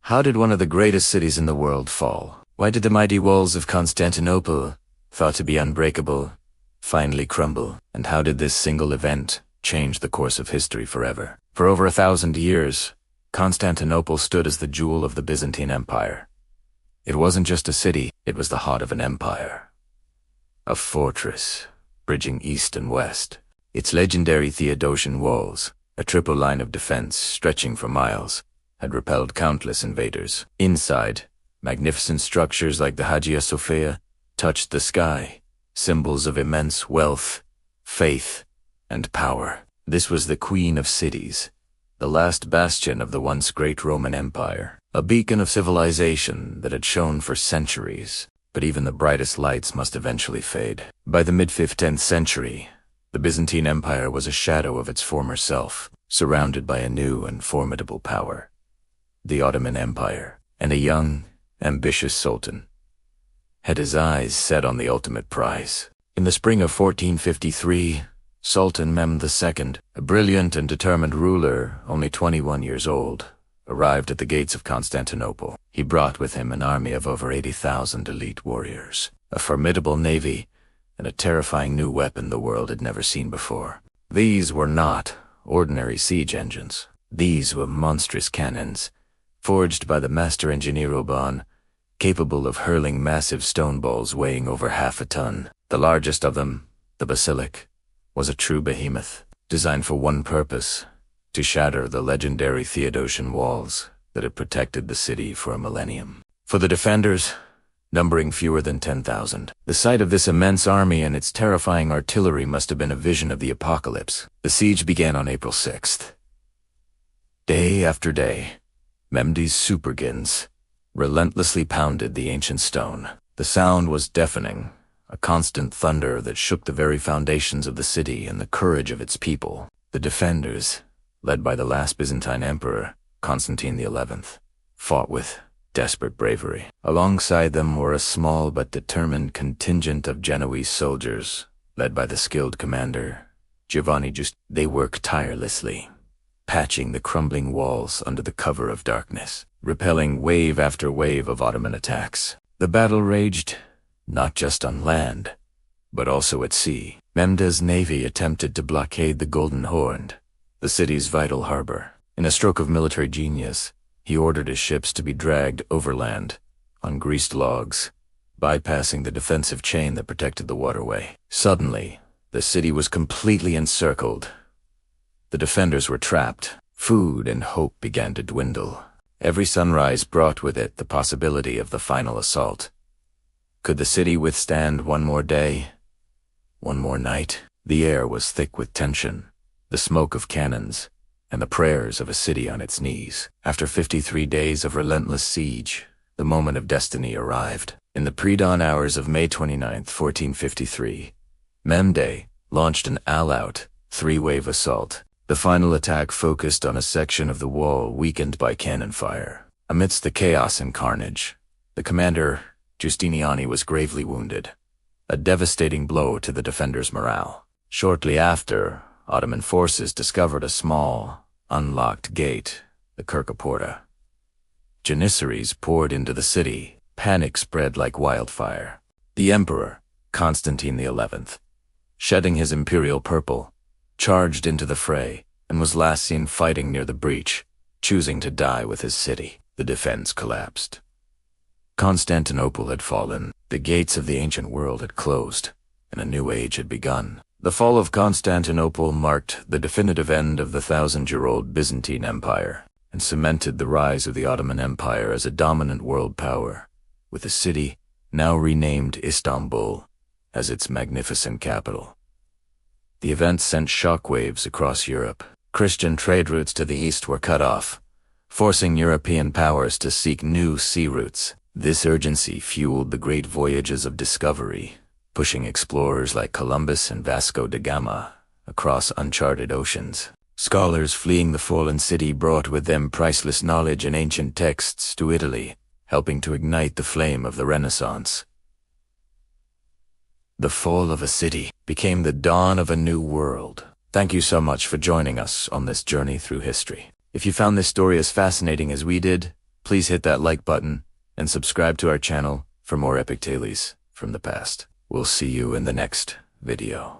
How did one of the greatest cities in the world fall? Why did the mighty walls of Constantinople, thought to be unbreakable, finally crumble? And how did this single event change the course of history forever? For over 1,000 years, Constantinople stood as the jewel of the Byzantine Empire. It wasn't just a city, it was the heart of an empire. A fortress, bridging east and west. Its legendary Theodosian Walls, a triple line of defense stretching for miles, had repelled countless invaders. Inside, magnificent structures like the Hagia Sophia touched the sky, symbols of immense wealth, faith, and power. This was the Queen of Cities, the last bastion of the once great Roman Empire, a beacon of civilization that had shone for centuries. But even the brightest lights must eventually fade. By the mid-15th century, the Byzantine Empire was a shadow of its former self, surrounded by a new and formidable power, the Ottoman Empire. And a young, ambitious sultan had his eyes set on the ultimate prize. In the spring of 1453, Sultan Mehmed II, a brilliant and determined ruler, only 21 years old, arrived at the gates of Constantinople. He brought with him an army of over 80,000 elite warriors, a formidable navy, and a terrifying new weapon the world had never seen before. These were not ordinary siege engines. These were monstrous cannons, forged by the master engineer Oban, capable of hurling massive stone balls weighing over half a ton. The largest of them, the basilic, was a true behemoth, designed for one purpose: to shatter the legendary Theodosian Walls that had protected the city for a millennium. For the defenders, numbering fewer than 10,000, the sight of this immense army and its terrifying artillery must have been a vision of the apocalypse. The siege began on April 6th. Day after day, Mehmed's supergins relentlessly pounded the ancient stone. The sound was deafening, a constant thunder that shook the very foundations of the city and the courage of its people. The defenders, led by the last Byzantine emperor, Constantine XI, fought with desperate bravery. Alongside them were a small but determined contingent of Genoese soldiers, led by the skilled commander, Giovanni Giustiniani. They worked tirelessly, patching the crumbling walls under the cover of darkness, repelling wave after wave of Ottoman attacks. The battle raged not just on land, but also at sea. Mehmed's navy attempted to blockade the Golden Horn, the city's vital harbor. In a stroke of military genius, he ordered his ships to be dragged overland on greased logs, bypassing the defensive chain that protected the waterway. Suddenly, the city was completely encircled. The defenders were trapped. Food and hope began to dwindle. Every sunrise brought with it the possibility of the final assault. Could the city withstand one more day? One more night? The air was thick with tension, the smoke of cannons, and the prayers of a city on its knees. After 53 days of relentless siege, the moment of destiny arrived. In the pre-dawn hours of May 29, 1453, Mehmed launched an all-out, three-wave assault. The final attack focused on a section of the wall weakened by cannon fire. Amidst the chaos and carnage, the commander, Giustiniani, was gravely wounded, a devastating blow to the defenders' morale. Shortly after, Ottoman forces discovered a small, unlocked gate, the Kirkaporta. Janissaries poured into the city. Panic spread like wildfire. The emperor, Constantine XI, shedding his imperial purple, charged into the fray and was last seen fighting near the breach, choosing to die with his city. The defense collapsed. Constantinople had fallen. The gates of the ancient world had closed, and a new age had begun. The fall of Constantinople marked the definitive end of the 1,000-year-old Byzantine Empire and cemented the rise of the Ottoman Empire as a dominant world power, with the city, now renamed Istanbul, as its magnificent capital. The event sent shockwaves across Europe. Christian trade routes to the east were cut off, forcing European powers to seek new sea routes. This urgency fueled the great voyages of discovery, pushing explorers like Columbus and Vasco da Gama across uncharted oceans. Scholars fleeing the fallen city brought with them priceless knowledge and ancient texts to Italy, helping to ignite the flame of the Renaissance. The fall of a city became the dawn of a new world. Thank you so much for joining us on this journey through history. If you found this story as fascinating as we did, Please hit that like button and subscribe to our channel for more epic tales from the past. We'll see you in the next video.